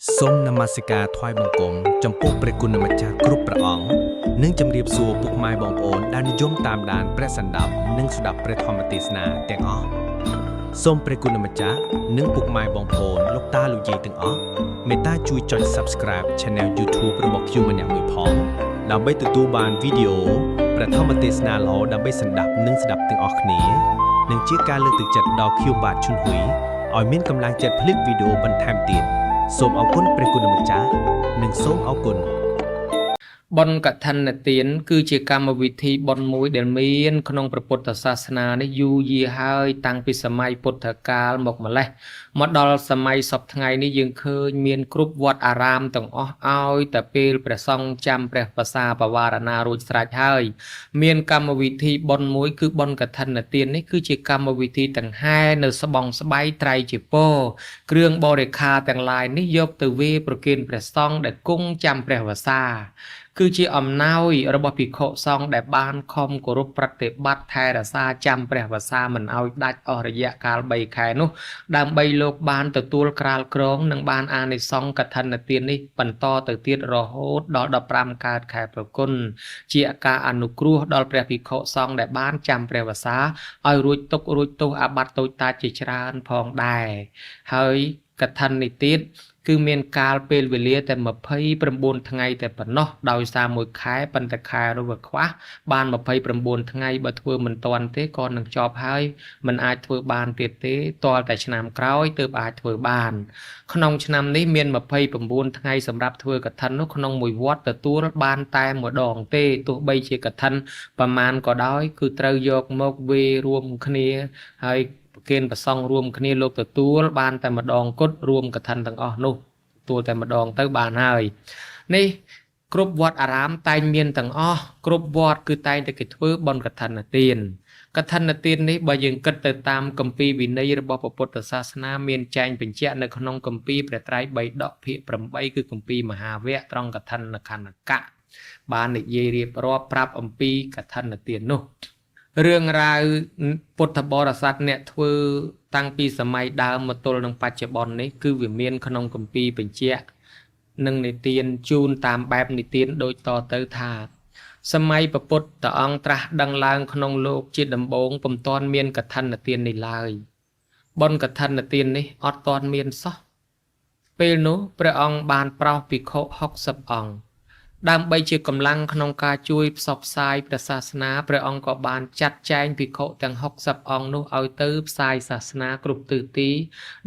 សូមនមស្ការថ្វាយបង្គំចំពោះព្រះគុណម្ចាស់គ្រប់ព្រះអង្គនិងជម្រាបសួរពុកម៉ែបងប្អូនដែលនិយមតាមដានព្រះសណ្ដាប់និងស្ដាប់ព្រះធម្មទេសនាទាំងអស់សូមព្រះគុណម្ចាស់និងពុកម៉ែបងប្អូនលោកតាលោកយាយទាំងអស់មេត្តាជួយចុច Subscribe Channel YouTube របស់ខ្ញុំម្នាក់មួយផងដើម្បីទទួលបានវីដេអូព្រះធម្មទេសនាល្អដើម្បីសណ្ដាប់និងស្ដាប់ទាំងអស់គ្នានិងជាការលើកទឹកចិត្តដល់ខ្ញុំបាទឈុនហ៊ុយឲ្យមានកម្លាំងចិត្តผลิตវីដេអូបន្ថែមទៀតសូមអរគុណព្រះគុណម្ចាស់និងសូមអរគុណបុណ្យកឋិនទានគឺជាកម្មវិធីបុណ្យមួយដែលមានក្នុងព្រះពុទ្ធសាសនានេះយូរយារហើយតាំងពីសម័យពុទ្ធកាលមកម្លេះមកដល់សម័យសពថ្ងៃនេះយើងឃើញមានគ្រប់វត្តអារាមទាំងអស់ឲ្យតែពេលព្រះសង្ឃចាំព្រះភាសាបវារណារួចស្រេចហើយមានកម្មវិធីបុណ្យមួយគឺបុណ្យកឋិនទាននេះគឺជាកម្មវិធីទាំងហែនៅស្បង់ស្បៃត្រៃជាពរគ្រឿងបរិក្ខារទាំងឡាយនេះយកទៅវេប្រគេនព្រះសង្ឃដែលគង់ចាំព្រះភាសាគឺជាអំណោយរបស់ភិក្ខុសង្ឃដែលបានខំគោរពប្រតិបត្តិថែរក្សាចាំព្រះវស្សាមិនឲ្យដាច់អស់រយៈកាល3ខែនោះដើម្បីលោកបានទទួលក្រាលក្រងនិងបានអានិសង្ឃកឋិនទាននេះបន្តទៅទៀតរហូតដល់15កើតខែប្រគុណជាការអនុគ្រោះដល់ព្រះភិក្ខុសង្ឃដែលបានចាំព្រះវស្សាឲ្យរួចទុក្ខរួចទោសអាបត្តិតូចតាចជាច្រើនផងដែរហើយកឋិននេះទៀតគឺមានកាលពេលវេលាតែ29ថ្ងៃតែប៉ុណ្ណោះដោយសារមួយខែប៉ុន្តែខែនោះវាខ្វះបាន29ថ្ងៃបើធ្វើមិនទាន់ទេក៏នឹងចប់ហើយមិនអាចធ្វើបានទៀតទេទាល់តែឆ្នាំក្រោយទើបអាចធ្វើបានក្នុងឆ្នាំនេះមាន29ថ្ងៃសម្រាប់ធ្វើកឋិននោះក្នុងមួយវត្តទទួលបានតែម្ដងទេទោះបីជាកឋិនប្រមាណក៏ដោយគឺត្រូវយកមកវេរួមគ្នាហើយគេនប្រសង់រួមគ្នាលោកទទួលបានតែម្ដងគត់រួមកឋិនទាំងអស់នោះទទួលតែម្ដងទៅបានហើយនេះគ្រប់វត្តអារាមតែងមានទាំងអស់គ្រប់វត្តគឺតែងតែគេធ្វើបុណ្យកឋិនទានកឋិនទាននេះបើយើងគិតទៅតាមគម្ពីរវិន័យរបស់ព្រះពុទ្ធសាសនាមានចែងបញ្ជាក់នៅក្នុងគម្ពីរព្រះត្រៃបិដកភាគ8គឺគម្ពីរមហាវគ្គត្រង់កឋិនខណ្ឌកៈបាននិយាយរៀបរាប់ប្រាប់អំពីកឋិនទាននោះរឿងរ៉ាវពុទ្ធបរិស័ទអ្នកធ្វើតាំងពីសម័យដើមមកទល់នឹងបច្ចុប្បន្ននេះគឺវាមានក្នុងគម្ពីរបញ្ជាក់និងនិទានជូនតាមបែបនិទានដូចតទៅថាសម័យព្រះពុទ្ធអង្គត្រាស់ដឹងឡើងក្នុងលោកជាដំបូងពុំទាន់មានកឋិនទាននេះឡើយបុណ្យកឋិនទាននេះអត់ទាន់មានសោះពេលនោះព្រះអង្គបានប្រោសភិក្ខុ60អង្គដើម្បីជាកម្លាំងក្នុងការជួយផ្សព្វផ្សាយព្រះសាសនាព្រះអង្គក៏បានចាត់ចែងភិក្ខុទាំង60អង្គនោះឲ្យទៅផ្សាយសាសនាគ្រប់ទិសទី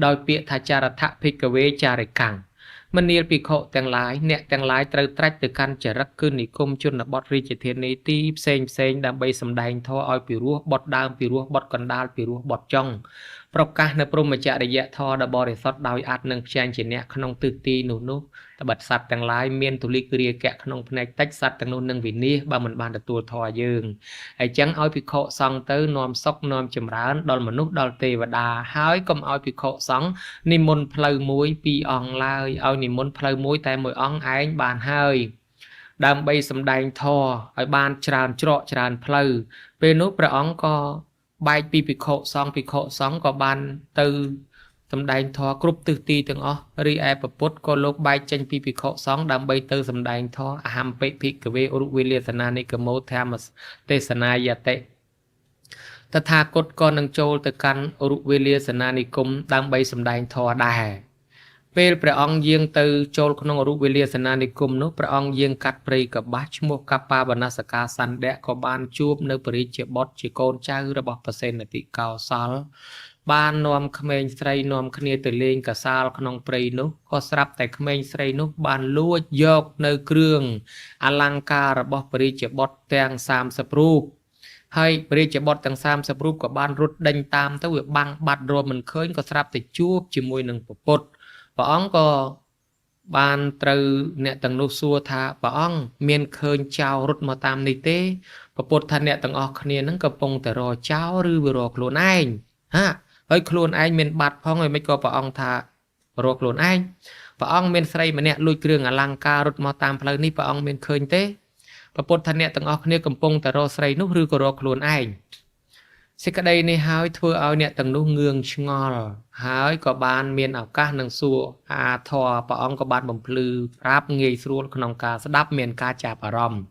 ដោយពាក្យថាចរថភិក្ខវេចារិកាំងមនាលភិក្ខុទាំងឡាយអ្នកទាំងឡាយត្រូវត្រាច់ទៅកាន់ចរិតគឺនិគមជនបទរាជធានីទីផ្សេងដើម្បីសម្ដែងធម៌ឲ្យពិរោះបត់ដើមពិរោះបត់កណ្ដាលពិរោះបត់ចុងប្រកាសនៅព្រហ្មចរិយធម៌ដ៏បរិសុទ្ធដោយអាចនឹងផ្ចែងជាអ្នកក្នុងទិសទីនោះត្បិតសត្វទាំងឡាយមានទុលិករាគៈក្នុងផ្នែកតិចសត្វទាំងនោះនឹងវិនាសបើមិនបានទទួលធម៌យើងហើយចឹងឲ្យភិក្ខុសង្ឃទៅនាំសុខនាំចម្រើនដល់មនុស្សដល់ទេវតាហើយកុំឲ្យភិក្ខុសង្ឃនិមន្តផ្លូវមួយពីរអង្គឡើយឲ្យនិមន្តផ្លូវមួយតែមួយអង្គឯងបានហើយដើម្បីសម្ដែងធម៌ឲ្យបានច្រើនច្រកច្រើនផ្លូវពេលនោះព្រះអង្គក៏បែកពីភិក្ខុសង្ឃក៏បានទៅសម្ដែងធម៌គ្រប់ទិសទីទាំងអស់រីឯព្រះពុទ្ធក៏លោកបែកចេញពីភិក្ខុសង្ឃដើម្បីទៅសម្ដែងធម៌អហម្ពិភិក្ខវេឧរុវេលាសនានិកមោធម្មទេសនាយតិតថាគតក៏នឹងចូលទៅកាន់ឧរុវេលាសនានិគមដើម្បីសម្ដែងធម៌ដែរពេលព្រះអង្គយាងទៅចូលក្នុងឧរុវេលាសនានិគមនោះព្រះអង្គយាងកាត់ព្រៃកបាស់ឈ្មោះកប្បាវនសកាសណ្ឌៈក៏បានជួបនៅពរិជ្ជបុត្រជាកូនចៅរបស់ប្រសេនតិកោសលបាននាំក្មេងស្រីនាំគ្នាទៅលេងកសាលក្នុងព្រៃនោះក៏ស្រាប់តែក្មេងស្រីនោះបានលួចយកនៅគ្រឿងអលង្ការរបស់ពរិជ្ជបុត្រទាំង30រូបហើយពរិជ្ជបុត្រទាំង30រូបក៏បានរត់ដេញតាមទៅវាបាំងបាត់រមមិនឃើញក៏ស្រាប់តែជួបជាមួយនឹងពុទ្ធព្រះអង្គក៏បានត្រូវអ្នកទាំងនោះសួរថាព្រះអង្គមានឃើញចៅរត់មកតាមនេះទេព្រះពុទ្ធថាអ្នកទាំងអស់គ្នានឹងកំពុងតែរកចៅឬវារកខ្លួនឯងហើយខ្លួនឯងមានបាត់ផងហើយមិនក៏ព្រះអង្គថារកខ្លួនឯងព្រះអង្គមានស្រីម្នាក់លួចគ្រឿងអលង្ការរត់មកតាមផ្លូវនេះព្រះអង្គមានឃើញទេព្រះពុទ្ធថាអ្នកទាំងអស់គ្នាកំពុងតែរកស្រីនោះឬក៏រកខ្លួនឯងសេចក្តីនេះហើយធ្វើឲ្យអ្នកទាំងនោះងឿងឆ្ងល់ ហើយក៏បានមានឱកាសនឹងសួរអាធរព្រះអង្គក៏បានបំភ្លឺប្រាប់ងាយស្រួលក្នុងការស្ដាប់មានការចាប់អារម្មណ៍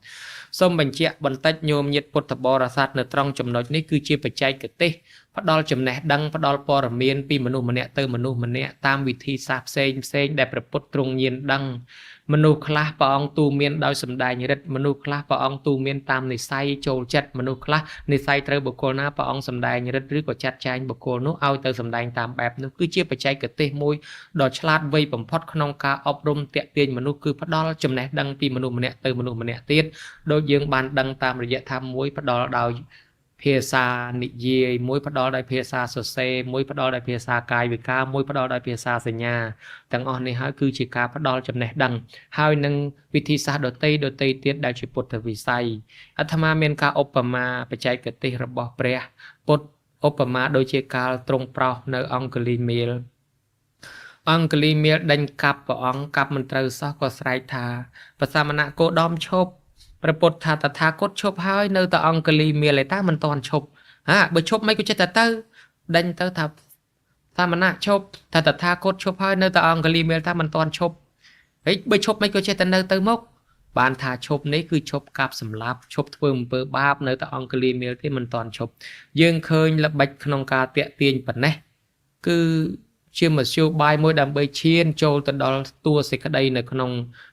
សូមបញ្ជាក់បន្តិចញោមញាតិពុទ្ធបរិស័ទនៅត្រង់ចំណុចនេះគឺជាបច្ចេកទេសផ្ដល់ចំណេះដឹងផ្ដល់ព័ត៌មានពីមនុស្សម្នាក់ទៅមនុស្សម្នាក់តាមវិធីសាស្ត្រផ្សេងដែលព្រះពុទ្ធទ្រង់ញៀនដឹងមនុស្សខ្លះព្រះអង្គទូមានដោយសម្ដែងរិទ្ធមនុស្សខ្លះព្រះអង្គទូមានតាមនិស្ស័យចូលចិត្តមនុស្សខ្លះនិស្ស័យត្រូវបុគ្គលណាព្រះអង្គសម្ដែងរិទ្ធឬក៏ចាត់ចែងបុគ្គលនោះឲ្យទៅសម្ដែងតាមបែបនោះគឺជាបច្ចេកទេសមួយដ៏ឆ្លាតវៃបំផុតក្នុងការអប់រំតាក់ទាញមនុស្សគឺផ្ដល់ចំណេះដឹងពីមនុស្សម្នាក់ទៅមនុស្សម្នាក់ទៀតដោយយើងបានដឹងតាមរយៈថាមួយផ្ដល់ដោយភាសានិយាយមួយផ្ដល់ដោយភាសាសរសេរមួយផ្ដល់ដោយភាសាកាយវិការមួយផ្ដល់ដោយភាសាសញ្ញាទាំងអស់នេះហើយគឺជាការផ្ដល់ចំណេះដឹងហើយនឹងវិធីសាស្ត្រដទៃទៀតដែលជាពុទ្ធវិស័យអាត្មាមានការឧបមាបច្ចេកទេសរបស់ព្រះពុទ្ធឧបមាដូចជាកាលទ្រង់ប្រោសនៅអង្គលីមាលដេញកាប់ព្រះអង្គកាប់មិនត្រូវសោះក៏ស្រែកថាបសាមណៈគោដមឈប់ព្រះពុទ្ធថាតថាគតឈប់ហើយនៅតែអង្គលីមាលឯតាមិនតាន់ឈប់បើឈប់មិនក៏ចេះតែទៅដេញទៅថាសាមណៈឈប់ថាតថាគតឈប់ហើយនៅតែអង្គលីមាលថាមិនតាន់ឈប់ហើយបើឈប់មិនក៏ចេះតែនៅទៅមកបានថាឈប់នេះគឺឈប់កាប់សម្លាប់ឈប់ធ្វើអំពើបាបនៅតែអង្គលីមាលទេមិនតាន់ឈប់យើងឃើញល្បិចក្នុងការតាក់ទាញប៉ុណ្ណេះគឺជាមធ្យោបាយមួយដើម្បីឈានចូលទៅដល់តួសេចក្តីនៅក្នុង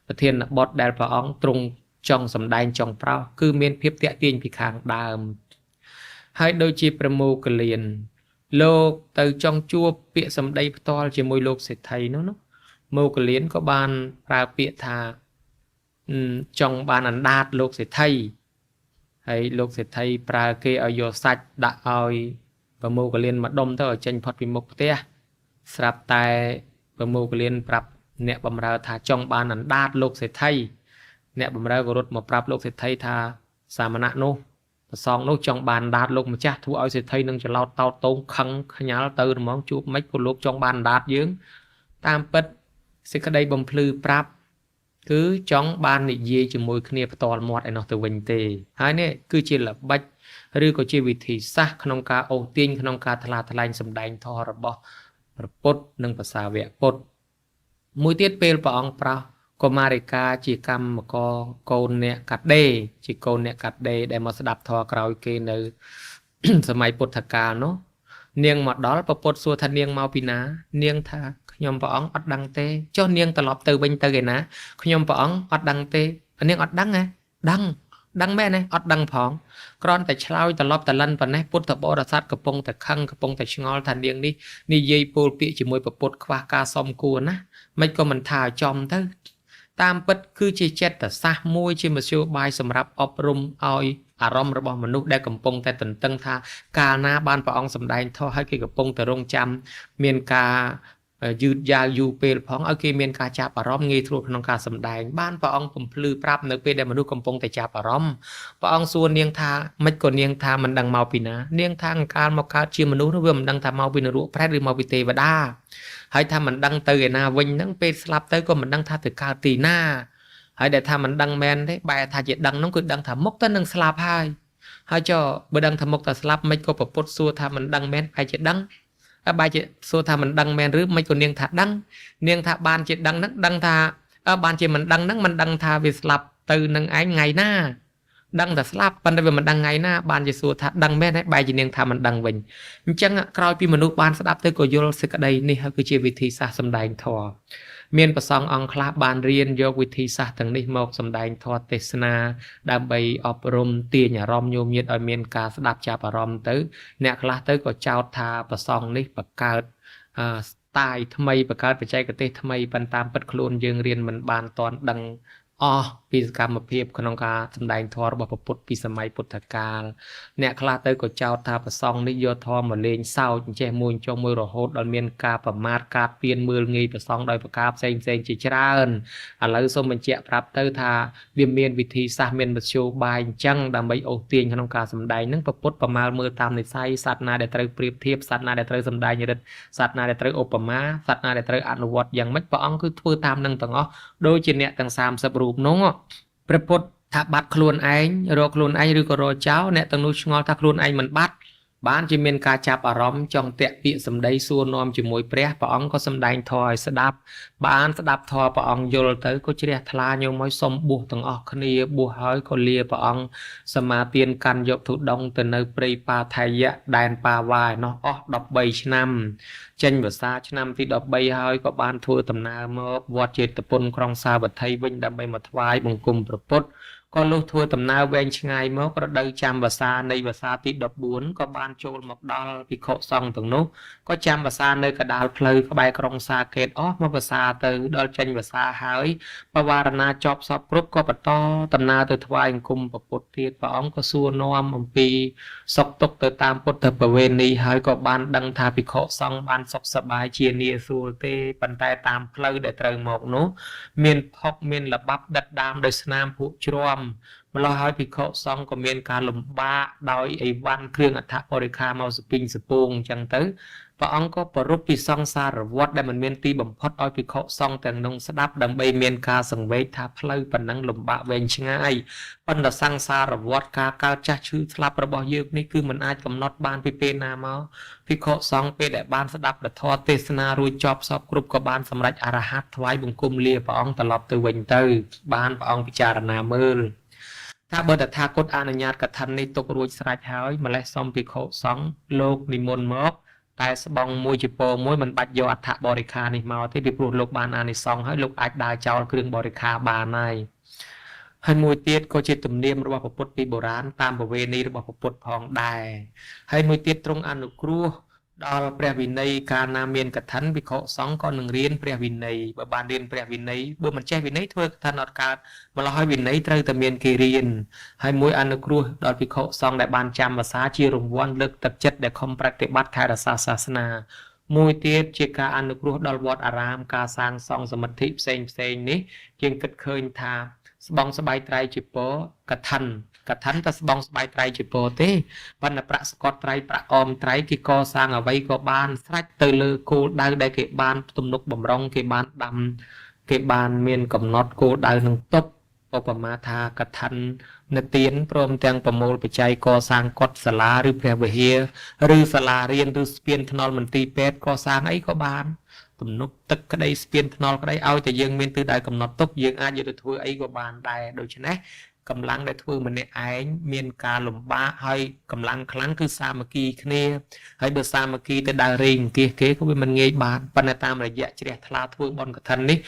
ប្រធានបទដែលព្រះអង្គទ្រង់ចង់សម្ដែងចង់ប្រោសគឺមានភាពតាក់ទាញពីខាងដើមហើយដូចជាប្រមោគលានលោកទៅចង់ជួបពាក្យសម្ដីផ្ទាល់ជាមួយលោកសេដ្ឋីនោះមោគលានក៏បានប្រើពាក្យថាចង់បានអណ្ដាតលោកសេដ្ឋីហើយលោកសេដ្ឋីប្រើគេឲ្យយកសាច់ដាក់ឲ្យប្រមោគលានមកដុំទៅឲ្យចេញផុតពីមុខផ្ទះស្រាប់តែប្រមោគលានប្រាប់អ្នកបម្រើថាចង់បានអណ្ដាតលោកសេដ្ឋីអ្នកបម្រើក៏រត់មកប្រាប់លោកសេដ្ឋីថាសាមណៈនោះប្រសងនោះចង់បានដាតលោកម្ចាស់ធ្វើឲ្យសេដ្ឋីនឹងច្រឡោតតោតតងខឹងខ្ញាល់ទៅហ្មងជួបមិនក៏លោកចង់បានដាតយើងតាមពិតសេចក្តីបំភ្លឺប្រាប់គឺចង់បាននិយាយជាមួយគ្នាផ្ទាល់មាត់ឯនោះទៅវិញទេហើយនេះគឺជាល្បិចឬក៏ជាវិធីសាស្ត្រក្នុងការអូសទាញក្នុងការថ្លាថ្លែងសម្ដែងធម៌របស់ព្រះពុទ្ធនិងភាសាវៈពុទ្ធមួយទៀតពេលព្រះអង្គប្រោសកុមារិកាជាកម្មករកូនអ្នកកាត់ដេរជាកូនអ្នកកាត់ដេរដែលមកស្ដាប់ធម៌ក្រោយគេនៅ សម័យពុទ្ធកាលនោះនាងមកដល់ព្រះពុទ្ធសួរថានាងមកពីណានាងថាខ្ញុំព្រះអង្គអត់ដឹងទេចុះនាងត្រឡប់ទៅវិញទៅឯណាខ្ញុំព្រះអង្គអត់ដឹងទេនាងអត់ដឹងហ៎ដឹងមែនទេអត់ដឹងផងគ្រាន់តែឆ្លើយត្រឡប់តលិនប៉ុណ្ណេះពុទ្ធបរិស័ទកំពុងតែខឹងកំពុងតែឆ្ងល់ថានាងនេះនិយាយពោលពាក្យជាមួយព្រះពុទ្ធខ្វះការសមគួរណាមិនក៏មិនថាឲ្យចំទៅតាមពិតគឺជាចិត្តសាស្ត្រមួយជាមធ្យោបាយសម្រាប់អប់រំឲ្យអារម្មណ៍របស់មនុស្សដែលកំពុងតែទន្ទឹងថាកាលណាបានព្រះអង្គសម្ដែងធម៌ឲ្យគេកំពុងតែរងចាំមានការយឺតយ៉ាវយូរពេលផងឲ្យគេមានការចាប់អារម្មណ៍ងាយស្រួលក្នុងការសម្ដែងបានព្រះអង្គពំភ្លឺប្រាប់នៅពេលដែលមនុស្សកំពុងតែចាប់អារម្មណ៍ព្រះអង្គសួរនាងថាមិនក៏នាងថាមិនដឹងមកពីណានាងថាកាលមកកើតជាមនុស្សនោះវាមិនដឹងថាមកពីនរកប្រែតឬមកពីទេវតាហើយថាមិនដឹងទៅឯណាវិញហ្នឹងពេលស្លាប់ទៅក៏មិនដឹងថាទៅកើតទីណាហើយដែលថាមិនដឹងមែនទេបែរថាជាដឹងហ្នឹងគឺដឹងថាមុខទៅនឹងស្លាប់ហើយចុះបើដឹងថាមុខទៅស្លាប់មិនក៏ប្រពុតសួរថាមិនដឹងមែនបែរជាដឹងបែរជាសួរថាមិនដឹងមែនឬមិនក៏នាងថាដឹងនាងថាបានជាដឹងហ្នឹងដឹងថាបានជាមិនដឹងហ្នឹងមិនដឹងថាវាស្លាប់ទៅនឹងឯងថ្ងៃណាដឹងតែស្លាប់ប៉ុន្តែវាមិនដឹងថ្ងៃណាបានជាសួរថាដឹងមែនហើយបែរជានាងថាមិនដឹងវិញអញ្ចឹងក្រោយពីមនុស្សបានស្ដាប់ទៅក៏យល់សេចក្តីនេះហើយគឺជាវិធីសាស្ត្រសម្ដែងធម៌មានប្រសងអង្គខ្លះបានរៀនយកវិធីសាស្ត្រទាំងនេះមកសម្ដែងធម៌ទេសនាដើម្បីអប់រំទាញអារម្មណ៍ញោមញាតឲ្យមានការស្ដាប់ចាប់អារម្មណ៍ទៅអ្នកខ្លះទៅក៏ចោទថាប្រសងនេះបង្កើតស្ទាយថ្មីបង្កើតបច្ចេកទេសថ្មីប៉ុន្តែតាមពិតខ្លួនយើងរៀនមិនបានទាន់ដឹងអស់ពីសកម្មភាពក្នុងការសម្ដែងធម៌របស់ព្រះពុទ្ធពីសម័យពុទ្ធកាលអ្នកខ្លះទៅក៏ចោទថាប្រសងនេះយកធម៌មកលេងសើចចេះមួយចុះមួយរហូតដល់មានការប្រមាថការពៀនមើលងាយប្រសងដោយប្រការផ្សេងជាច្រើនឥឡូវសូមបញ្ជាក់ប្រាប់ទៅថាវាមានវិធីសាស្ត្រមានមធ្យោបាយអញ្ចឹងដើម្បីអូសទាញក្នុងការសម្ដែងនឹងព្រះពុទ្ធប្រមាលមើលតាមនិស្ស័យសត្វណាដែលត្រូវប្រៀបធៀបសត្វណាដែលត្រូវសម្ដែងរិទ្ធសត្វណាដែលត្រូវឧបមាសត្វណាដែលត្រូវអនុវត្តយ៉ាងម៉េចព្រះអង្គគឺធ្វើតាមនឹងទាំងអស់ដូចជាអ្នកទាំង30រូបនោះព្រះពុទ្ធថាបាត់ខ្លួនឯងរកខ្លួនឯងឬក៏រកចោលអ្នកទាំងនោះឆ្ងល់ថាខ្លួនឯងមិនបាត់ បានជាមានការចាប់អារម្មណ៍ចង់តាក់ពាក្យសម្ដីសួរនាំជាមួយព្រះព្រះអង្គក៏សម្ដែងធម៌ឲ្យស្ដាប់បានស្ដាប់ធម៌ព្រះអង្គយល់ទៅក៏ជ្រះថ្លាញោមឲ្យសុំបួសទាំងអស់គ្នាបួសហើយក៏លាព្រះអង្គសមាទានកាន់យកធុដងទៅនៅព្រៃបាថៃយៈដែនបាវាយនោះអស់13ឆ្នាំចេញវស្សាឆ្នាំទី13ហើយក៏បានធ្វើដំណើរមកវត្តចេតពុនក្រុងសាវត្ថីវិញដើម្បីមកថ្វាយបង្គំព្រះពុទ្ធក៏លុះធ្វើដំណើរវែងឆ្ងាយមករដូវចាំវស្សានៃវស្សាទី14ក៏បានចូលមកដល់ភិក្ខុសង្ឃទាំងនោះក៏ចាំវស្សានៅកដាលផ្លូវក្បែរក្រុងសាកេតអស់មកវស្សាទៅដល់ចេញវស្សាហើយបវារណាចប់សពគ្រប់ក៏បន្តដំណើរទៅថ្វាយបង្គំព្រះពុទ្ធទៀតព្រះអង្គក៏សួរនាំអំពីសុខទុក្ខទៅតាមពុទ្ធប្រវេណីហើយក៏បានដឹងថាភិក្ខុសង្ឃបានសុខសប្បាយជានាសួលទេប៉ុន្តែតាមផ្លូវដែលត្រូវមកនោះមានផុកមានល្បាប់ដិតដាមដោយស្នាមភក់ជ្រាំម្ល៉េះហើយភិក្ខុសង្ឃក៏មានការលំបាកដោយអីវ៉ាន់គ្រឿងអដ្ឋបរិក្ខារមកសពីងសពងអញ្ចឹងទៅព្រះអង្គក៏ប្ររពពីសង្សារវដ្តដែលមិនមានទីបំផុតឲ្យភិក្ខុសង្ឃទាំងនោះស្ដាប់ដើម្បីមានការសង្វេគថាផ្លូវប៉ុណ្ណឹងលំបាកវែងឆ្ងាយប៉ុន្តែសង្សារវដ្តការកើតចាស់ឈឺស្លាប់របស់យើងនេះគឺមិនអាចកំណត់បានពីពេលណាមកភិក្ខុសង្ឃពេលដែលបានស្ដាប់ព្រះធម៌ទេសនារួចចប់សពគ្រប់ក៏បានសម្រេចអរហត្តថ្វាយបង្គំលាព្រះអង្គត្រឡប់ទៅវិញទៅបានព្រះអង្គពិចារណាមើលថាបើតថាគតអនុញ្ញាតកថានេះទុករួចស្រេចហើយម្លេះសុំភិក្ខុសង្ឃលោកនិមន្តមកតែស្បង់មួយជាពរមួយមិនបាច់យកអដ្ឋបរិខានេះមកទេពីព្រោះលោកបានអានិសង្ឃហើយលោកអាចដើរចោលគ្រឿងបរិខាបានហើយមួយទៀតក៏ជាទំនៀមរបស់ពុទ្ធពីបុរាណតាមប្រវេណីរបស់ពុទ្ធផងដែរហើយមួយទៀតទ្រង់អនុគ្រោះដល់ព្រះវិន័យកាលណាមានកថាភិក្ខុសង្ឃក៏នឹងរៀនព្រះវិន័យបើបានរៀនព្រះវិន័យបើមិនចេះវិន័យធ្វើកថាអត់កើតម្ល៉េះហើយវិន័យត្រូវតែមានគេរៀនហើយមួយអនុគ្រោះដល់ភិក្ខុសង្ឃដែលបានចាំភាសាជារង្វាន់លើកទឹកចិត្តដែលខំប្រតិបត្តិថែរក្សាសាសនាមួយទៀតជាការអនុគ្រោះដល់វត្តអារាមការសាងសង់សមិទ្ធិផ្សេងនេះយើងគិតឃើញថាស្បង់ស្បៃត្រៃជាពរកថាតែស្បង់ស្បៃត្រៃជាពរទេប៉ុន្តែប្រាក់ស្កត់ត្រៃប្រាក់អមត្រៃគេកសាងអ្វីក៏បានស្រេចទៅលើគោលដៅដែលគេបានទំនុកបំរុងគេបានដាំគេបានមានកំណត់គោលដៅនឹងតុបឧបមាថាកថានិទានព្រមទាំងប្រមូលបច្ច័យកសាងកុដិសាលាឬព្រះវិហារឬសាលារៀនឬស្ពានថ្នល់មន្ទីរពេទ្យកសាងអីក៏បានទំនប់ទឹកក្តីស្ពានថ្នល់ក្តីឲ្យតែយើងមានទិសដៅកំណត់ទុកយើងអាចយកទៅធ្វើអីក៏បានដែរដូច្នេះកម្លាំងដែលធ្វើម្នាក់ឯងមានការលំបាកហើយកម្លាំងខ្លាំងគឺសាមគ្គីគ្នាហើយបើសាមគ្គីទៅដើររែងអង្គាសគេក៏វាមិនងាយបានប៉ុន្តែតាមរយៈជ្រះថ្លាធ្វើបុណ្យកឋិននេះ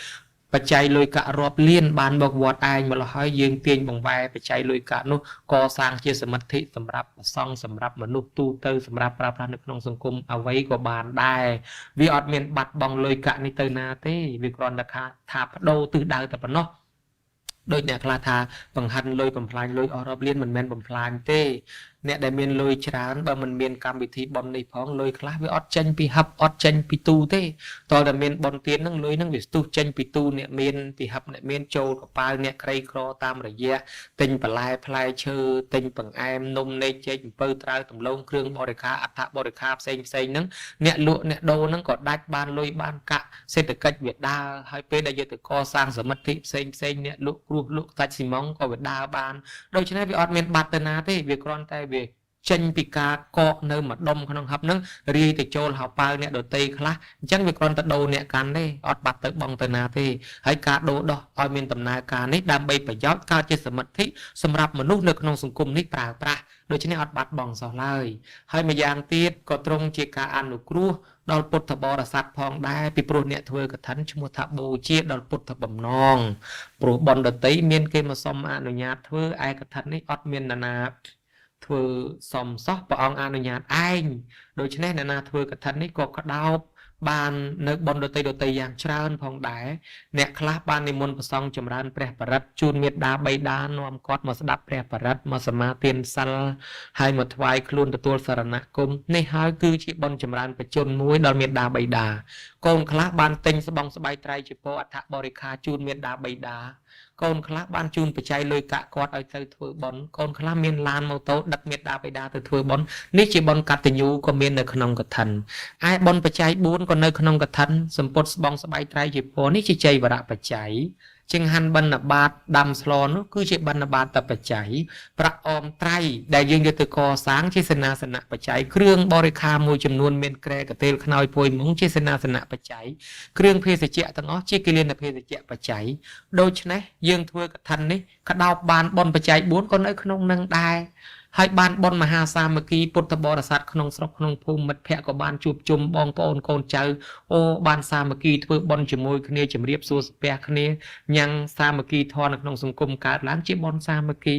បច្ច័យលុយកាក់រាប់លានបានមកវត្តឯងម្ល៉េះហើយយើងទាញបង្វែរបច្ច័យលុយកាក់នោះកសាងជាសមិទ្ធិសម្រាប់ប្រសង់សម្រាប់មនុស្សទូទៅសម្រាប់ប្រើប្រាស់នៅក្នុងសង្គមអ្វីក៏បានដែរវាអត់មានបាត់បង់លុយកាក់នេះទៅណាទេវាគ្រាន់តែថាបដូរទិសដៅតែប៉ុណ្ណោះដូចអ្នកខ្លះថាបង្ហាញលុយបំផ្លាញលុយអស់រាប់លានមិនមែនបំផ្លាញទេអ្នកដែលមានលុយច្រើនបើមិនមានកម្មវិធីបុណ្យនេះផងលុយខ្លះវាអត់ចេញពីហឹបអត់ចេញពីទូទេតើតែមានបុណ្យទានហ្នឹងលុយហ្នឹងវាស្ទុះចេញពីទូអ្នកមានពីហឹបអ្នកមានចូលកប៉ាល់អ្នកក្រីក្រតាមរយៈទិញបន្លែផ្លែឈើទិញបង្អែមនំនែកចេកអំពៅត្រាវដំឡូងគ្រឿងបរិការអដ្ឋបរិការផ្សេងហ្នឹងអ្នកលក់អ្នកដូរហ្នឹងក៏ដាច់បានលុយបានកាក់សេដ្ឋកិច្ចវាដើរហើយពេលដែលយកទៅកសាងសមិទ្ធិផ្សេងអ្នកលក់គ្រួសលក់សាច់ស៊ីម៉ុងក៏វាដើរបានដូច្នេះវាអត់មានបាត់ទៅណាទេវាគ្រាន់តែវាចេញពីការកកនៅម្ដុំក្នុងហឹបហ្នឹងរាយទៅចូលហៅប៉ៅអ្នកដតីខ្លះអញ្ចឹងវាគ្រាន់តែដូរអ្នកកាន់ទេអត់បាត់ទៅបងទៅណាទេហើយការដូរដោះឲ្យមានដំណើរការនេះដើម្បីប្រយោជន៍កើតជាសមិទ្ធិសម្រាប់មនុស្សនៅក្នុងសង្គមនេះប្រើប្រាស់ដូច្នេះអត់បាត់បង់សោះឡើយហើយម្យ៉ាងទៀតក៏ទ្រង់ជាការអនុគ្រោះដល់ពុទ្ធបរិស័ទផងដែរពីព្រោះអ្នកធ្វើកឋិនឈ្មោះថាបូជាដល់ពុទ្ធបំណងព្រោះបុណ្យដតីមានគេមកសុំអនុញ្ញាតធ្វើឯកឋិននេះអត់មាននរណាធ្វើសំសោះព្រះអង្គអនុញ្ញាតឯងដូច្នេះអ្នកណាធ្វើកឋិននេះក៏ក្តោបបាននៅបុណ្យដតីយ៉ាងច្រើនផងដែរអ្នកខ្លះបាននិមន្តព្រះសង្ឃចម្រើនព្រះបរិត្តជូនមេត្តាបិតានាំគាត់មកស្ដាប់ព្រះបរិត្តមកសមាទានសិលហើយមកថ្វាយខ្លួនទទួលសរណគមនេះហើយគឺជាបុណ្យចម្រើនបច្ចុប្បន្នមួយដល់មេត្តាបិតាកូនខ្លះបានទិញស្បង់ស្បៃត្រៃជាពរអដ្ឋបរិខាជូនមេត្តាបិតាកូនខ្លះបានជូនបច្ច័យលុយកាក់គាត់ឲ្យទៅធ្វើបុណ្យកូនខ្លះមានឡានម៉ូតូដឹកមេត្តាបិតាទៅធ្វើបុណ្យនេះជាបុណ្យកតញ្ញូក៏មាននៅក្នុងកឋិនឯបុណ្យបច្ច័យ4ក៏នៅក្នុងកឋិនសម្ពុតស្បង់ស្បៃត្រៃជាពរនេះជាចៃវរៈបច្ច័យច ចឹងហាន់បណ្ឌបាតដាំស្លនោះគឺជាបណ្ឌបាតតបច្ច័យប្រាក់អមត្រៃដែលយើងយកទៅកសាងជាសេនាសនៈបច្ច័យគ្រឿងបរិខាមួយចំនួនមានក្រែកតេលខ្នើយពួយមុងជាសេនាសនៈបច្ច័យគ្រឿងភេសជ្ជៈទាំងអស់ជាគិលានភេសជ្ជៈបច្ច័យដូច្នេះយើងធ្វើកថានេះក្តោបបានបនបច្ច័យ4ក៏នៅក្នុងនឹងដែរហើយបានបនមហាសាមគ្គីពុទ្ធបរិស័ទក្នុងស្រុកក្នុងភូមិមិត្តភ័ក្តិក៏បានជួបជុំបងប្អូនកូនចៅអូបានសាមគ្គីធ្វើបនជាមួយគ្នាជំរាបសួរស្ពះគ្នាញ៉ាំងសាមគ្គីធម៌នៅក្នុងសង្គមកើតឡើងជាបនសាមគ្គី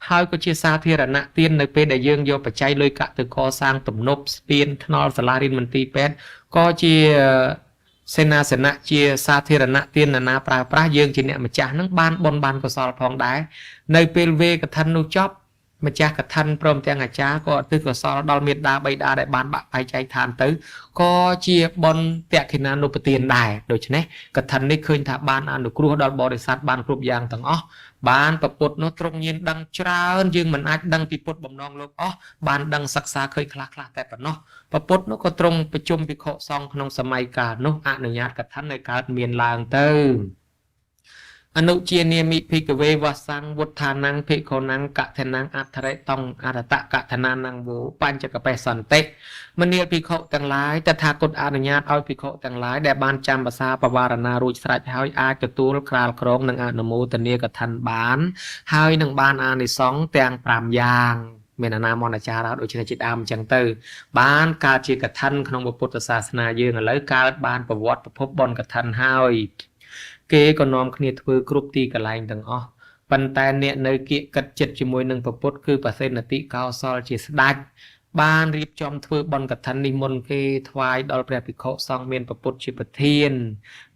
ហើយក៏ជាសាធារណៈទាននៅពេលដែលយើងយកបច្ច័យលុយកាក់ទៅកសាងទំនប់ស្ពានថ្នល់សាលារៀនមន្ទីរពេទ្យក៏ជាសេនាសនៈជាសាធារណៈទានណាប្រើប្រាស់យើងជាអ្នកម្ចាស់នឹងបានបនបានកុសលផងដែរនៅពេលវេកឋិននោះចប់ម្ចាស់កថាព្រមទាំងអាចារ្យក៏ឧទ្ទិសកុសលដល់មេត្តាបិតាដែលបានបាក់បែកចែកឋានទៅក៏ជាបុណ្យតក្កិណានុប្រទានដែរដូច្នេះកថានេះឃើញថាបានអនុគ្រោះដល់បរិស័ទបានគ្រប់យ៉ាងទាំងអស់បានប្រពុតនោះទ្រង់ញៀនដឹងច្រើនយើងមិនអាចដឹងពីពុទ្ធបំណងលោកអស់បានដឹងសិក្សាឃើញខ្លះតែប៉ុណ្ណោះប្រពុតនោះក៏ទ្រង់ប្រជុំភិក្ខុសង្ឃក្នុងសម័យកាលនោះអនុញ្ញាតកថានៅកើតមានឡើងទៅអនុជានាមិភិក្ខវេវសង្ឃវុទ្ធានังភិក្ខុនังកថេនังអថរិតងអរតកថនានังវោបញ្ចកបេសន្តិមនាលភិក្ខុទាំងឡាយតថាគតអនុញ្ញាតឲ្យភិក្ខុទាំងឡាយដែលបានចាំភាសាបវារណារួចស្រេចហើយអាចទទួលក្រាលក្រងនិងអនុមោទនាកថាបានហើយនឹងបានអានិសង្ឃទាំង5យ៉ាងមានអាណាមន្តអាចារ្យដូចជាដើមអញ្ចឹងទៅបានកើតជាកថាក្នុងពុទ្ធសាសនាយើងឥឡូវកើតបានប្រវត្តិប្រភពបុណ្យកថាហើយគេក៏នាំគ្នាធ្វើគ្រប់ទីកន្លែងទាំងអស់ប៉ុន្តែអ្នកនៅគៀកកិតចិត្តជាមួយនឹងពុទ្ធគឺប្រសិទ្ធតិកោសលជាស្ដេចបានរៀបចំធ្វើបុណ្យកឋិននិមន្តគេថ្វាយដល់ព្រះភិក្ខុសង្ឃមានពុទ្ធជាប្រធាន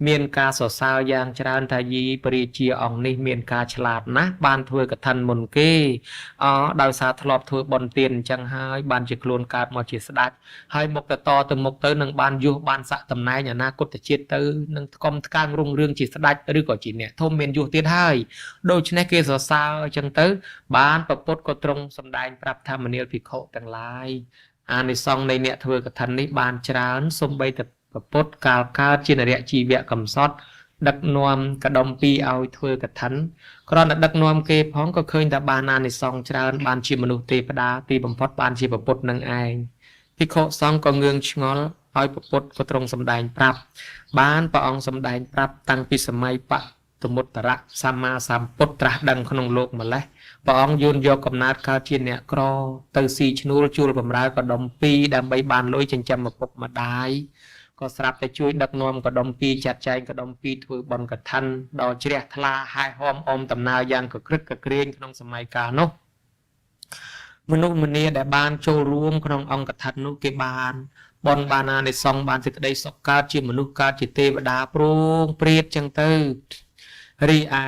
មានការសរសើរយ៉ាងច្រើនថាយីពរាជាអង្គនេះមានការឆ្លាតណាស់បានធ្វើកឋិនមុនគេដោយសារធ្លាប់ធ្វើបុណ្យទានអញ្ចឹងហើយបានជាខ្លួនកើតមកជាស្ដេចហើយមុខទៅមុខទៅនឹងបានយុះបានស័កតំណែងអនាគតជាតិទៅនឹងថ្កុំថ្កើងរុងរឿងជាស្ដេចឬក៏ជាអ្នកធំមានយុះទៀតហើយដូច្នេះគេសរសើរអញ្ចឹងទៅបានពុទ្ធក៏ទ្រង់សម្ដែងប្រាប់ធម្មនាលភិក្ខុទាំងឡាយអានិសង្ឃនៃអ្នកធ្វើកឋិននេះបានច្រើនសំបីតែពុទ្ធកាលកើតជានរៈជីវៈកំសត់ដឹកនាំកដុំពីរឲ្យធ្វើកឋិនគ្រាន់តែដឹកនាំគេផងក៏ឃើញថាបានអានិសង្ឃច្រើនបានជាមនុស្សទេវតាទីបំផុតបានជាពុទ្ធនឹងឯងភិក្ខុសង្ឃក៏ងឿងឆ្ងល់ឲ្យពុទ្ធក៏ទ្រង់សម្ដែងប្រាប់បានព្រះអង្គសម្ដែងប្រាប់តាំងពីសម័យបតមុត្តរៈសម្មាសម្ពុទ្ធត្រាស់ដឹងក្នុងលោកម្លេះព្រះអង្គយួនយកកំណើតកើតជាអ្នកក្រទៅស៊ីឈ្នួលជួលបំរើកដុំពីរដើម្បីបានលុយចិញ្ចឹមឪពុកម្ដាយក៏ស្រាប់តែជួយដឹកនាំកដុំពីរចាត់ចែងកដុំពីរធ្វើបុណ្យកឋិនដល់ជ្រះថ្លាហាយហោមអមដំណើរយ៉ាងកក្រឹកកក្រែងក្នុងសម័យកាលនោះមនុស្សម្នាដែលបានចូលរួមក្នុងអង្គកឋិននោះគេបានបនបានអានិសង្ឃបានសេចក្តីសុខកើតជាមនុស្សកើតជាទេវតាព្រងព្រាតចឹងទៅរីឯ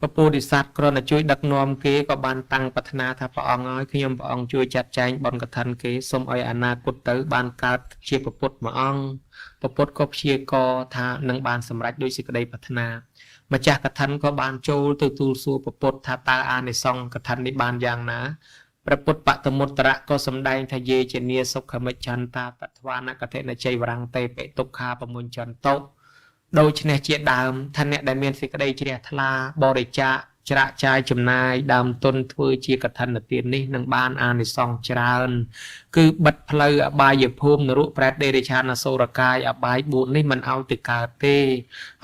ពពុទ្ធិស័ក្តិគ្រាន់តែជួយដឹកនាំគេក៏បានតាំងប្រាថ្នាថាព្រះអង្គឲ្យខ្ញុំព្រះអង្គជួយចាត់ចែងបុណ្យកឋិនគេសូមឲ្យអនាគតទៅបានកើតជាពពុទ្ធមួយអង្គពពុទ្ធក៏ព្យាករថានឹងបានសម្រេចដោយសេចក្តីប្រាថ្នាម្ចាស់កឋិនក៏បានចូលទៅទូលសួរពពុទ្ធថាតើអានិសង្ឃកឋិននេះបានយ៉ាងណាព្រះពុទ្ធបតមុត្តរៈក៏សម្ដែងថាយេជានីសុខមិច្ឆន្តាតថ្វានកថេនជ័យវរង្តេបិទុក្ខាបមុញ្ចន្តុដូច្នេះជាដើមថាអ្នកដែលមានសេចក្តីជ្រះថ្លាបរិច្ចាគច្រាក់ចាយចំណាយដើមទុនធ្វើជាកឋិនទាននេះនឹងបានអានិសង្ឃច្រើនគឺបិទផ្លូវអបាយភូមិនរកប្រែតដេរិឆានអសូរកាយអបាយ4នេះមិនឲ្យទៅកើតទេ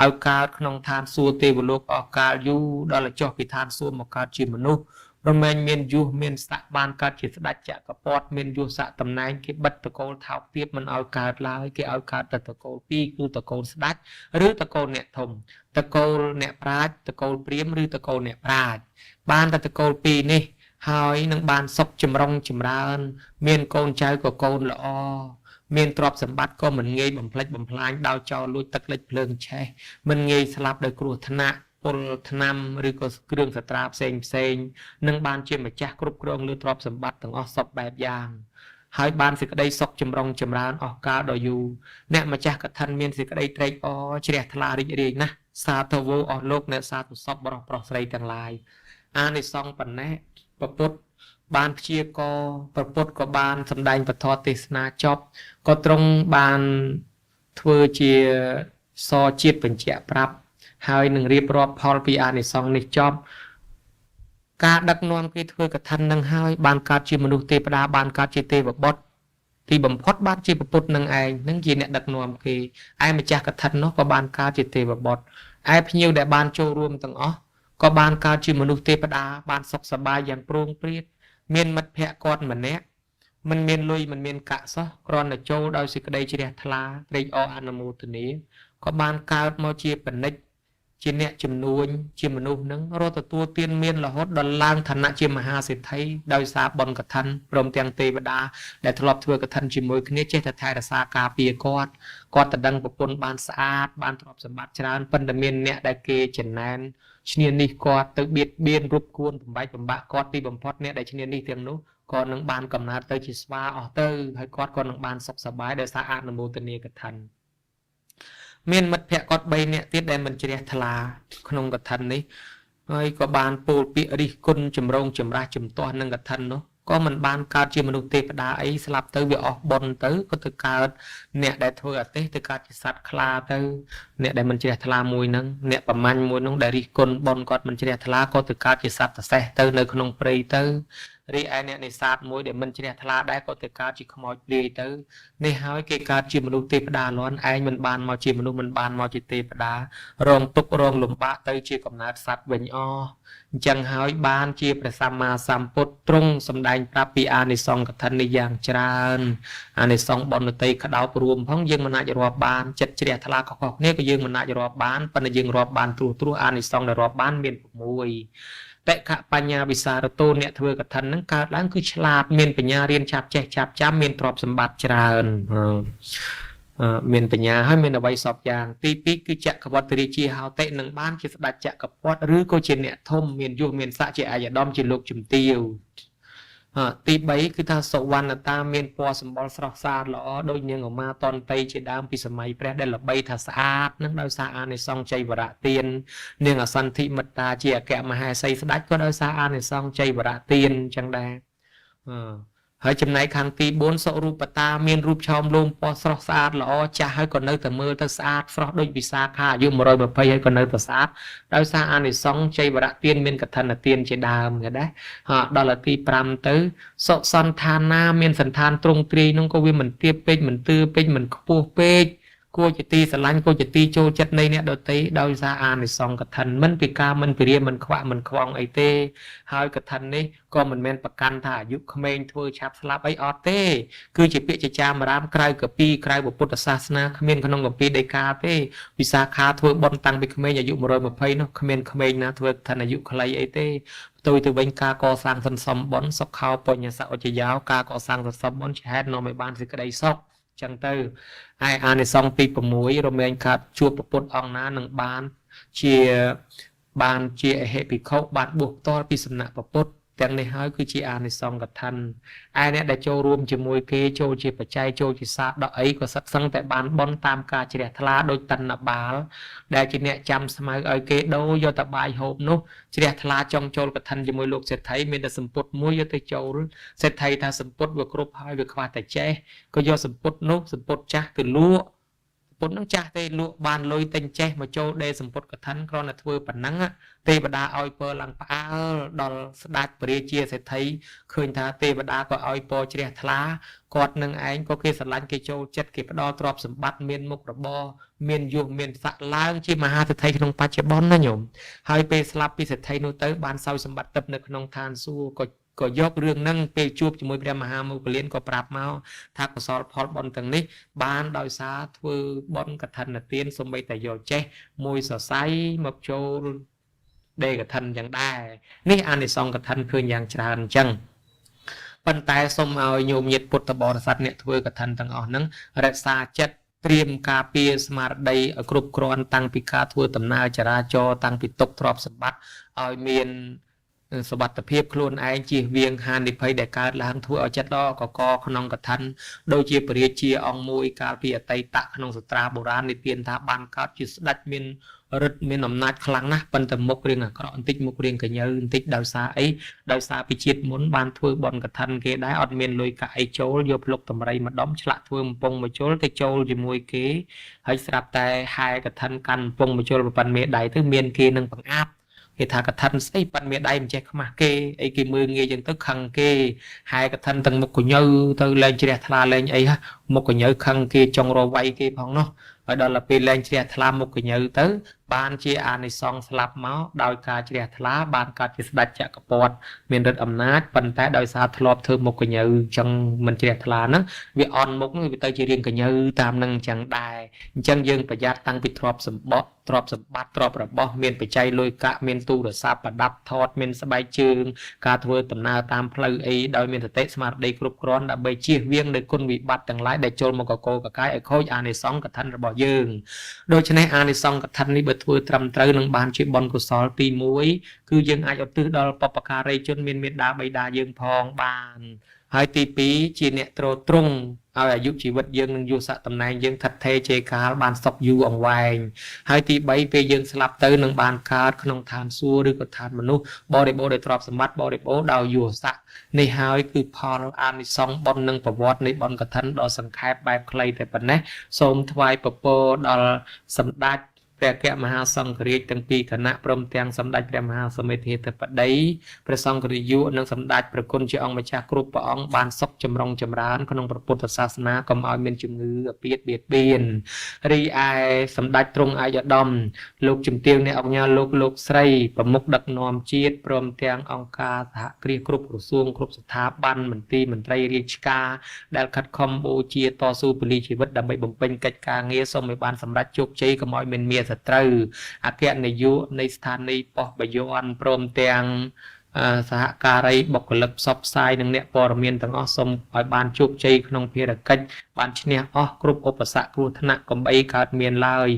ឲ្យកើតក្នុងឋានសួគ៌ទេវលោកអស់កាលយូរដល់ចុះពីឋានសួគ៌មកកើតជាមនុស្សរមែងមានយុះមានស័កបានកើតជាស្ដេចចក្រពតមានយុះស័កតំណែងគេបិទតកូលថោកទៀតមិនឲ្យកើតឡើយគេឲ្យកើតតែតកូល2គឺតកូលស្ដេចឬតកូលអ្នកធំតកូលអ្នកប្រាជ្ញតកូលព្រាហ្មណ៍ឬតកូលអ្នកប្រាជ្ញបានតែតកូល2នេះហើយនឹងបានសុខចម្រុងចម្រើនមានកូនចៅក៏កូនល្អមានទ្រព្យសម្បត្តិក៏មិនងាយបំផ្លិចបំផ្លាញដោយចោលលួចទឹកលិចភ្លើងឆេះមិនងាយស្លាប់ដោយគ្រោះថ្នាក់ពលថ្នាំឬក៏គ្រឿងសត្រាផ្សេងនឹងបានជាម្ចាស់គ្រប់គ្រងលើទ្រព្យសម្បត្តិទាំងអស់សពបែបយ៉ាងហើយបានសេចក្តីសុខចម្រុងចម្រើនអស់កាលដ៏យូរអ្នកម្ចាស់កឋិនមានសេចក្តីត្រេកអរជ្រះថ្លារីករាយណាស់សាធវោអស់លោកអ្នកសាធុសពបរោះប្រុសស្រីទាំងឡាយអានិសង្ឃប៉ុណ្ណេះពពុទ្ធបានព្យាករប្រពុតក៏បានសម្ដែងពធទេសនាចប់ក៏ទ្រង់បានធ្វើជាសជាតិបញ្ជាក់ប្រាប់ ហើយនឹងរៀបរាប់ផលពីអានិសង្សនេះចប់ការដឹកនាំគេធ្វើកថានឹងហើយបានកើតជាមនុស្សទេវតាបានកើតជាទេវបុត្រទីបំផុតបានជាពុទ្ធនឹងឯងនឹងជាអ្នកដឹកនាំគេឯម្ចាស់កថានោះក៏បានកើតជាទេវបុត្រឯភ្ញៀវដែលបានចូលរួមទាំងអស់ក៏បានកើតជាមនុស្សទេវតាបានសុខសប្បាយយ៉ាងប្រងព្រាតមានមិត្តភ័ក្តិគាត់ម្នាក់មិនមានលុយមិនមានកាក់សោះគ្រាន់តែចូលដោយសេចក្តីជ្រះថ្លាត្រេកអរអនុមោទនាក៏បានកើតមកជាបនិច្ចជាអ្នកជំនួញជាមនុស្សនឹងរត់ទទួលទានមានរហូតដល់ឡើងឋានៈជាមហាសេដ្ឋីដោយសារបុណ្យកឋិនព្រមទាំងទេវតាដែលធ្លាប់ធ្វើកឋិនជាមួយគ្នាចេះតែថែរក្សាការពារគាត់តែដឹងប្រពន្ធបានស្អាតបានទ្រព្យសម្បត្តិច្រើនប៉ុន្តែមានអ្នកដែលគេចំណែនឈ្នានេះគាត់ទៅបៀតបៀនរົບគួនបំបែកបំបាក់គាត់ទីបំផុតអ្នកដែលឈ្នានេះទាំងនោះក៏នឹងបានកំណើតទៅជាស្វាអស់ទៅហើយគាត់ក៏នឹងបានសុខសប្បាយដោយសារអនុមោទនាកឋិនមានមិត្តភ័ក្តិគាត់3នាក់ទៀតដែលមិនជ្រះថ្លាក្នុងកឋិននេះហើយក៏បានពោលពាក្យរិះគន់ចម្រងចម្រាស់ជំទាស់នឹងកឋិននោះក៏មិនបានកើតជាមនុស្សទេវតាអីស្លាប់ទៅវាអស់បុណ្យទៅក៏ទៅកើតអ្នកដែលធ្វើអទេសទៅកើតជាសត្វខ្លាទៅអ្នកដែលមិនជ្រះថ្លាមួយហ្នឹងអ្នកប្រមាញ់មួយនោះដែលរិះគន់បុណ្យគាត់មិនជ្រះថ្លាក៏ទៅកើតជាសត្វតសេះទៅនៅក្នុងព្រៃទៅរីឯអ្នកនេសាទមួយដែលមិនជ្រះថ្លាដែរក៏ទៅកើតជាខ្មោចព្រាយទៅនេះហើយគេកើតជាមនុស្សទេវតាលន់ឯងមិនបានមកជាមនុស្សមិនបានមកជាទេវតារងទុក្ខរងលំបាកទៅជាកំណើតសត្វវិញអស់អញ្ចឹងហើយបានជាព្រះសម្មាសម្ពុទ្ធទ្រង់សម្ដែងប្រាប់ពីអានិសង្សកថានេះយ៉ាងច្រើនអានិសង្សបុណ្យតីក្តោបរួមផងយើងមិនអាចរាប់បានចិត្តជ្រះថ្លាខុសៗគ្នាក៏យើងមិនអាចរាប់បានប៉ុន្តែយើងរាប់បានត្រួសអានិសង្សដែលរាប់បានមាន6តេខបញ្ញាវិសារតោអ្នកធ្វើកឋិនហ្នឹងកើតឡើងគឺឆ្លាតមានបញ្ញារៀនឆាប់ចេះឆាប់ចាំមានទ្រព្យសម្បត្តិច្រើនមានបញ្ញាហើយមានអ្វីសពយ៉ាងទី2គឺចក្រវត្តិរាជាហោតិនឹងបានជាស្ដេចចក្រពត្តិឬក៏ជាអ្នកធំមានយសមានស័ក្តិជាអាយដាមជាលោកជំទាវទី3គឺថាសុវណ្ណតាមានពណ៌សម្បុរស្រស់ស្អាតល្អដូចនាងឧមាតន្តីជាដើមពីសម័យព្រះដែលល្បីថាស្អាតនឹងដោយសារអានិសង្សចៃវរៈទាននាងអសន្ធិមិត្តាជាអគ្គមហេសីស្ដេចក៏ដោយសារអានិសង្សចៃវរៈទានចឹងដែរហើយចំណែកខាងទី4សុរូបតាមានរូបឆោមលោមពណ៌ស្រស់ស្អាតល្អចាស់ហើយក៏នៅតែមើលទៅស្អាតស្រស់ដូចវិសាខាអាយុ120ហើយក៏នៅតែស្អាតដោយសារអានិសង្សចៃវរៈទានមានកឋិនទានជាដើមគេដែរដល់ទី5ទៅសុសន្តានាមានសន្តានទ្រង់ទ្រាយនោះក៏វាមិនទៀបពេកមិនទឿពេកមិនខ្ពស់ពេកគួរជាទីស្រឡាញ់គួរជាទីចូលចិត្តនៃអ្នកដទៃដោយសារអានិសង្សកឋិនមិនពិការមិនពិរាមិនខ្វាក់មិនខ្វងអីទេហើយកឋិននេះក៏មិនមែនប្រកាន់ថាអាយុក្មេងធ្វើឆាប់ស្លាប់អីអត់ទេគឺជាពាក្យចចាមរាមក្រៅកពីក្រៅពុទ្ធសាសនាគ្មានក្នុងកពីដីកាទេវិសាខាធ្វើបុណ្យតាំងពីក្មេងអាយុ120នោះគ្មានក្មេងណាធ្វើកឋិនអាយុខ្លីអីទេផ្ទុយទៅវិញការកសាងសន្សំបុណ្យសុខោបញ្ញសឧចយោការកសាងសន្សំបុណ្យជាហេតុនាំឲ្យបានសេចក្តីសុខចឹងទៅហើយអានិសង្សទី6រមែងកើតជួបពុទ្ធអង្គណានឹងបានជាអហិភិក្ខុបានបួសផ្ទាល់ពីសំណាក់ពុទ្ធទាំងនេះហើយគឺជាអានិសង្សកឋិនឯអ្នកដែលចូលរួមជាមួយគេចូលជាបច្ច័យចូលជាសាដកអីក៏សិតសឹងតែបានបន់តាមការជ្រះថ្លាដោយតណ្ណបាលដែលជាអ្នកចាំស្មៅឲ្យគេដូរយកតបាយហូបនោះជ្រះថ្លាចង់ចូលកឋិនជាមួយលោកសេដ្ឋីមានតែសម្ពុតមួយយកទៅចូលសេដ្ឋីថាសម្ពុតវាគ្រប់ហើយវាខ្វះតែចេះក៏យកសម្ពុតនោះសម្ពុតចាស់ទៅលក់ពុទ្ធនឹងចាស់ទេលក់បានលុយទិញចេះមកចូលដេសម្ពុតកឋិនគ្រាន់តែធ្វើប៉ុណ្ណឹងទេវតាឲ្យពរឡើងផ្អើលដល់ស្ដេចព្រះរាជាសេដ្ឋីឃើញថាទេវតាក៏ឲ្យពរជ្រះថ្លាគាត់នឹងឯងក៏គេស្រឡាញ់គេចូលចិត្តគេផ្ដល់ទ្រព្យសម្បត្តិមានមុខរបរមានយសមានស័ក្តិឡើងជាមហាសេដ្ឋីក្នុងបច្ចុប្បន្នណាញោមហើយពេលស្លាប់ពីសេដ្ឋីនោះទៅបានសោយសម្បត្តិទឹកនៅក្នុងឋានសួគ៌ក៏យករឿងហ្នឹងពេលជួបជាមួយព្រះមហាមោគលានក៏ប្រាប់មកថាកុសលផលបុណ្យទាំងនេះបានដោយសារធ្វើបុណ្យកឋិនទានសូម្បីតែយកចេះមួយសរសៃមកចូលដេកឋិនយ៉ាងដែរនេះអានិសង្សកឋិនឃើញយ៉ាងច្រើនអញ្ចឹងប៉ុន្តែសូមឲ្យញោមញាតិពុទ្ធបរិស័ទអ្នកធ្វើកឋិនទាំងអស់ហ្នឹងរក្សាចិត្តត្រៀមការពារស្មារតីឲ្យគ្រប់គ្រាន់តាំងពីការធ្វើដំណើរចរាចរណ៍តាំងពីទុកទ្រព្យសម្បត្តិឲ្យមានសុវត្ថិភាពខ្លួនឯងជៀសវាងហានិភ័យដែលកើតឡើងធ្វើឲ្យចិត្តល្អកកក្នុងកឋិនដូចជាព្រះរាជាអង្គមួយកាលពីអតីតក្នុងសត្រាបុរាណនិទានថាបានកើតជាស្ដេចមាន រឹតមានអំណាចខ្លាំងណាស់ប៉ុន្តែមុខរៀងអាក្រក់បន្តិចមុខរៀងកញើបន្តិចដោយសារអីដោយសារពីជាតិមុនបានធ្វើបនកឋិនគេដែរអត់មានលុយកាក់អីចូលយកភ្លុកតម្រៃម្ដុំឆ្លាក់ធ្វើបំពង់មកជុលទៅចូលជាមួយគេហើយស្រាប់តែហែកឋិនកាន់បំពង់មកជុលប្រប៉ាន់មេដៃទៅមានគេនឹងបង្អាប់ គេថាកឋិនស្អីប៉ាន់មេដៃមិនចេះខ្មាស់គេអីគេមើលងាយចឹងទៅខឹងគេហែកឋិនទាំងមុខកញើទៅលែងជ្រះថ្លាលែងអីហ่ะមុខកញើខឹងគេចង់រវៃគេផងនោះហើយដល់ទៅពេលលែងជ្រះថ្លាមុខកញើទៅបានជាអានិសង្សស្លាប់មកដោយការជ្រះថ្លាបានកើតជាស្ដេចចក្រពត្តិមានฤទ្ធិអំណាចប៉ុន្តែដោយសារធ្លាប់ធ្វើមុខកញើចឹងមិនជ្រះថ្លាហ្នឹងវាអន់មុខហ្នឹងវាទៅជារៀងកញើតាមនឹងចឹងដែរអញ្ចឹងយើងប្រយ័ត្នតាំងពីទ្រព្យសម្បត្តិទ្រព្យសម្បត្តិទ្រព្យរបស់មានបច្ច័យលុយកាក់មានទូរស័ព្ទប្រដាប់ថតមានស្បែកជើងការធ្វើដំណើរតាមផ្លូវអីដោយមានសតិស្មារតីគ្រប់គ្រាន់ដើម្បីជៀសវាងនូវគុណវិបត្តិទាំងឡាយដែលចូលមកកកកកាយឲ្យខូចអានិសង្សកឋិនរបស់យើងដូច្នេះអានិសង្សកឋិននេះបើធ្វើត្រឹមត្រូវនឹងបានជាបុណ្យកុសលទី1គឺយើងអាចឧទ្ទិសដល់បុព្វការីជនមានមេត្តាបិតាយើងផងបានហើយទី2ជាអ្នកទ្រទ្រង់ឲ្យអាយុជីវិតយើងនឹងយុស័កតំណែងយើងថិតថេរជេរកាលបានសុខយូរអង្វែងហើយទី3ពេលយើងស្លាប់ទៅនឹងបានកើតក្នុងឋានសួគ៌ឬក៏ឋានមនុស្សបរិបូរដោយទ្រព្យសម្បត្តិបរិបូរដោយយុស័កនេះហើយគឺផលអានិសង្សបុណ្យនិងប្រវត្តិនៃបុណ្យកឋិនដ៏សង្ខេបបែបខ្លីតែប៉ុណ្ណេះសូមថ្វាយពពរដល់សម្ដេចព្រះអគ្គមហាសង្ឃរាជទាំងពីរគណៈព្រមទាំងសម្ដេចព្រះមហាសមិទ្ធិធិបតីព្រះសង្ឃរាជនិងសម្ដេចព្រះគុណជាអង្គម្ចាស់គ្រប់ព្រះអង្គបានសុខចម្រុងចម្រើនក្នុងព្រះពុទ្ធសាសនាកុំឲ្យមានជំងឺអាពាធបៀតបៀនរីឯសម្ដេចទ្រង់ឯកឧត្តមលោកជំទាវអ្នកអង្គញាលោកស្រីប្រមុខដឹកនាំជាតិព្រមទាំងអង្គការសហគ្រាសគ្រប់ក្រសួងគ្រប់ស្ថាប័នមន្ត្រីរាជការដែលខិតខំបូជាតស៊ូពលីជីវិតដើម្បីបំពេញកិច្ចការងារសូមឲ្យបានសម្រេចជោគជ័យកុំឲ្យមានសត្រូវអគ្គនាយកនៃស្ថានីយ៍ប៉ុស្តិ៍បយ័នព្រមទាំងសហការីបុគ្គលិកផ្សព្វផ្សាយនិងអ្នកព័ត៌មានទាំងអស់សូមឲ្យបានជោគជ័យក្នុងភារកិច្ចបានឈ្នះអស់គ្រប់ឧបសគ្គគ្រោះថ្នាក់កំបីកើតមានឡើយ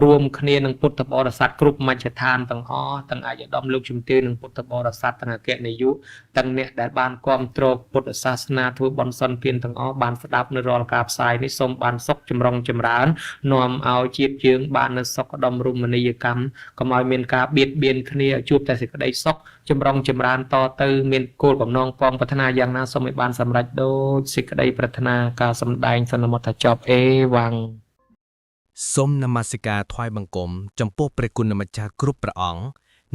រួមគ្នានឹងពុទ្ធបរិស័ទគ្រប់មជ្ឈដ្ឋានទាំងអស់ទាំងអាចឧត្តមលោកជំទាវនិងពុទ្ធបរិស័ទទាំងអគ្គនាយកទាំងអ្នកដែលបានគ្រប់គ្រងពុទ្ធសាសនាធ្វើបន់សន្តានទាំងអស់បានស្ដាប់នៅរាល់ការផ្សាយនេះសូមបានសុខចម្រុងចម្រើននាំឲ្យជាតិយើងបាននៅសុខដុមរមណីយកម្មកុំឲ្យមានការបៀតបៀនគ្នាជួបតែសេចក្តីសុខចម្រុងចម្រើនតទៅមានគោលបំណងពងប្រាថ្នាយ៉ាងណាសូមឲ្យបានសម្រេចដូចសេចក្តីប្រាថ្នាការសម្ដែងសន្មតថាចប់អេវ៉ាំង សូមនមស្ការថ្វាយបង្គំចំពោះព្រះគុណម្ចាស់គ្រប់ព្រះអង្គ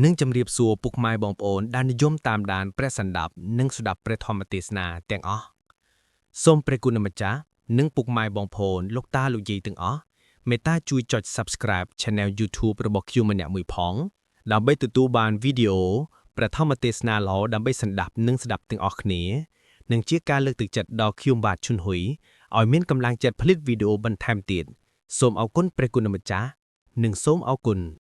និងជម្រាបសួរពុកម៉ែបងប្អូនដែលនិយមតាមដានព្រះសន្តាប់និងស្ដាប់ព្រះធម្មទេសនាទាំងអស់សូមព្រះគុណម្ចាស់និងពុកម៉ែបងប្អូនលោកតាលោកយាយទាំងអស់មេត្តាជួយចុច Subscribe Channel YouTube របស់ខ្ញុំម្នាក់មួយផងដើម្បីទទួលបានវីដេអូព្រះធម្មទេសនាល្អដើម្បីសន្តាប់និងស្ដាប់ទាំងអស់គ្នានិងជាការលើកទឹកចិត្តដល់ខ្ញុំបាទឈុនហ៊ុយឲ្យមានកម្លាំងចិត្តផលិតវីដេអូបន្ថែមទៀតសូមអរគុណព្រះគុណម្ចាស់និងសូមអរគុណ